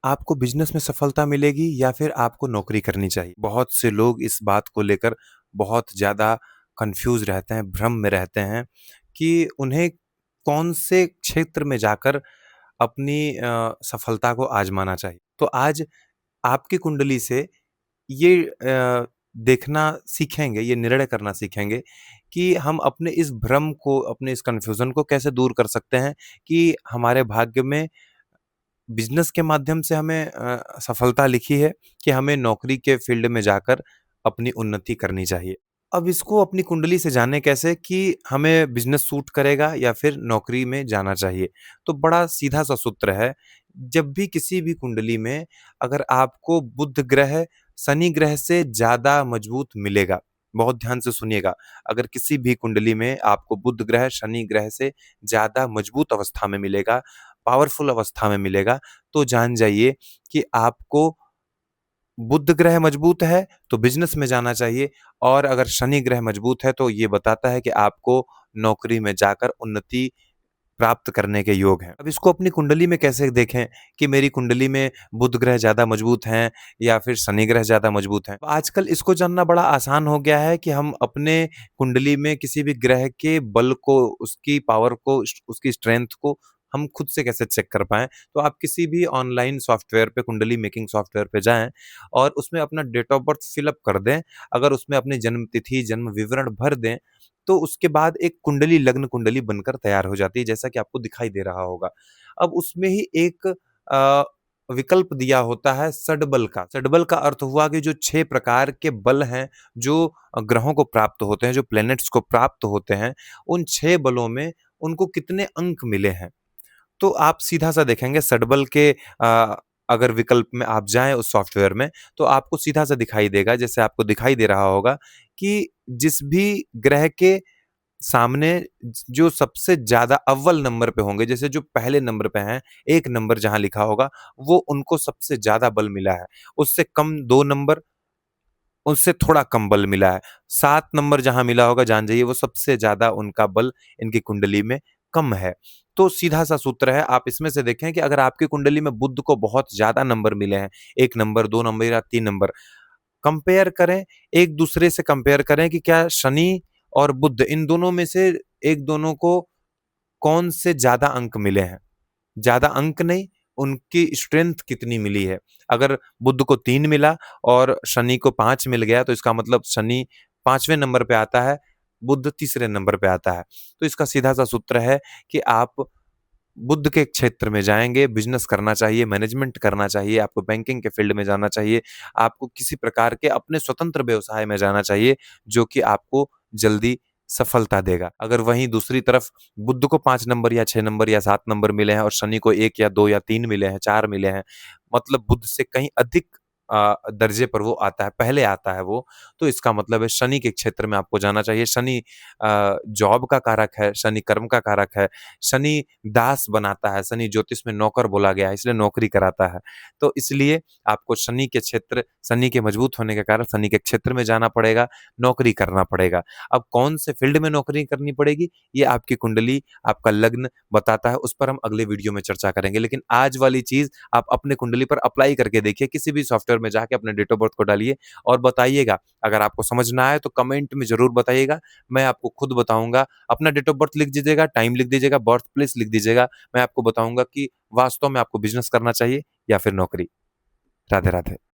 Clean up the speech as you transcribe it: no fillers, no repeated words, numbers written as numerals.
आपको बिज़नेस में सफलता मिलेगी या फिर आपको नौकरी करनी चाहिए? बहुत से लोग इस बात को लेकर बहुत ज़्यादा कन्फ्यूज़ रहते हैं, भ्रम में रहते हैं कि उन्हें कौन से क्षेत्र में जाकर अपनी सफलता को आज़माना चाहिए। तो आज आपकी कुंडली से ये देखना सीखेंगे, ये निर्णय करना सीखेंगे कि हम अपने इस भ्रम को, अपने इस कन्फ्यूज़न को कैसे दूर कर सकते हैं कि हमारे भाग्य में बिज़नेस के माध्यम से हमें सफलता लिखी है कि हमें नौकरी के फ़ील्ड में जाकर अपनी उन्नति करनी चाहिए। अब इसको अपनी कुंडली से जानें कैसे कि हमें बिज़नेस सूट करेगा या फिर नौकरी में जाना चाहिए। तो बड़ा सीधा-सा सूत्र है, जब भी किसी भी कुंडली में अगर आपको बुध ग्रह शनि ग्रह से ज़्यादा मजबूत मिलेगा, बहुत ध्यान से सुनिएगा, अगर किसी भी कुंडली में आपको बुध ग्रह शनि ग्रह से ज़्यादा मजबूत अवस्था में मिलेगा, पावरफुल अवस्था में मिलेगा, तो जान जाइए कि आपको बुध ग्रह मजबूत है, तो बिज़नेस में जाना चाहिए और अगर शनि ग्रह मजबूत है, तो ये बताता है कि आपको नौकरी में जाकर उन्नति प्राप्त करने के योग हैं। अब इसको अपनी कुंडली में कैसे देखें कि मेरी कुंडली में बुध ग्रह ज़्यादा मजबूत हैं या फिर शनि ग्रह ज़्यादा मजबूत हैं? तो आजकल इसको जानना बड़ा आसान हो गया है कि हम अपने कुंडली में किसी भी ग्रह के बल को, उसकी पावर को, उसकी स्ट्रेंथ को हम खुद से कैसे चेक कर पाएँ। तो आप किसी भी ऑनलाइन सॉफ्टवेयर पे, कुंडली मेकिंग सॉफ्टवेयर पे जाएँ और उसमें अपना date of birth fill up कर दें। अगर उसमें अपनी जन्म तिथि, जन्म विवरण भर दें, तो उसके बाद एक कुंडली, लग्न कुंडली बनकर तैयार हो जाती है, जैसा कि आपको दिखाई दे रहा होगा। अब उसमें ही एक अ, विकल्प दिया होता है षडबल का। षडबल का अर्थ हुआ कि जो 6 प्रकार के बल हैं, जो ग्रहों को प्राप्त होते हैं, जो प्लैनेट्स को प्राप्त होते हैं, उन 6 बलों में उनको कितने अंक मिले हैं। तो आप सीधा-सा देखेंगे षडबल के अगर विकल्प में आप जाएँ उस सॉफ्टवेयर में, तो आपको सीधा-सा दिखाई देगा, जैसे आपको दिखाई दे रहा होगा कि जिस भी ग्रह के सामने जो सबसे ज़्यादा अव्वल नंबर पे होंगे, जैसे जो पहले नंबर पे हैं, 1 नंबर जहाँ लिखा होगा, वो उनको सबसे ज़्यादा बल मिला है। उससे कम 2 नंबर, उससे थोड़ा कम बल मिला है। 7 नंबर जहाँ मिला होगा, जान जाइए वो सबसे ज़्यादा उनका बल इनकी कुंडली में कम है। तो सीधा-सा सूत्र है, आप इसमें से देखें कि अगर आपकी कुंडली में बुध को बहुत ज़्यादा नंबर मिले हैं, 1 नंबर, 2 नंबर या 3 नंबर, कंपेयर करें, एक-दूसरे से कंपेयर करें कि क्या शनि और बुध इन दोनों में से एक दोनों को कौन से ज़्यादा अंक मिले हैं। ज़्यादा अंक नहीं, उनकी स्ट्रेंथ कितनी मिली है। अगर बुध को 3 मिला और शनि को 5 मिल गया, तो इसका मतलब शनि 5वें नंबर पे आता है, बुध तीसरे नंबर पे आता है। तो इसका सीधा-सा सूत्र है कि आप बुद्ध के क्षेत्र में जाएँगे, बिज़नेस करना चाहिए, मैनेजमेंट करना चाहिए, आपको बैंकिंग के फ़ील्ड में जाना चाहिए, आपको किसी प्रकार के अपने स्वतंत्र व्यवसाय में जाना चाहिए, जो कि आपको जल्दी सफलता देगा। अगर वहीं दूसरी तरफ बुध को 5 नंबर या 6 नंबर या 7 नंबर मिले हैं और शनि को 1 या 2 या 3 मिले हैं, 4 मिले हैं, मतलब बुध से कहीं अधिक दर्जे पर वो आता है, पहले आता है वो, तो इसका मतलब है शनि के क्षेत्र में आपको जाना चाहिए। शनि जॉब का कारक है, शनि कर्म का कारक है, शनि दास बनाता है, शनि ज्योतिष में नौकर बोला गया है, इसलिए नौकरी कराता है। तो इसलिए आपको शनि के क्षेत्र, शनि के मजबूत होने के कारण शनि के क्षेत्र में जाना पड़ेगा, नौकरी करना पड़ेगा। अब कौन से फ़ील्ड में नौकरी करनी पड़ेगी, ये आपकी कुंडली, आपका लग्न बताता है, उस पर हम अगले वीडियो में चर्चा करेंगे। लेकिन आज वाली चीज़ आप अपने कुंडली पर अप्लाई करके देखिए, किसी भी सॉफ्टवेयर में जाके अपने डेट ऑफ बर्थ को डालिए और बताइएगा। अगर आपको समझ ना आए तो कमेंट में ज़रूर बताइएगा, मैं आपको खुद बताऊँगा। अपना डेट ऑफ बर्थ लिख दीजिएगा, टाइम लिख दीजिएगा, बर्थ प्लेस लिख दीजिएगा। मैं आपको बताऊँगा कि वास्तव में आपको बिज़नेस करना चाहिए या फिर नौकरी। राधे-राधे।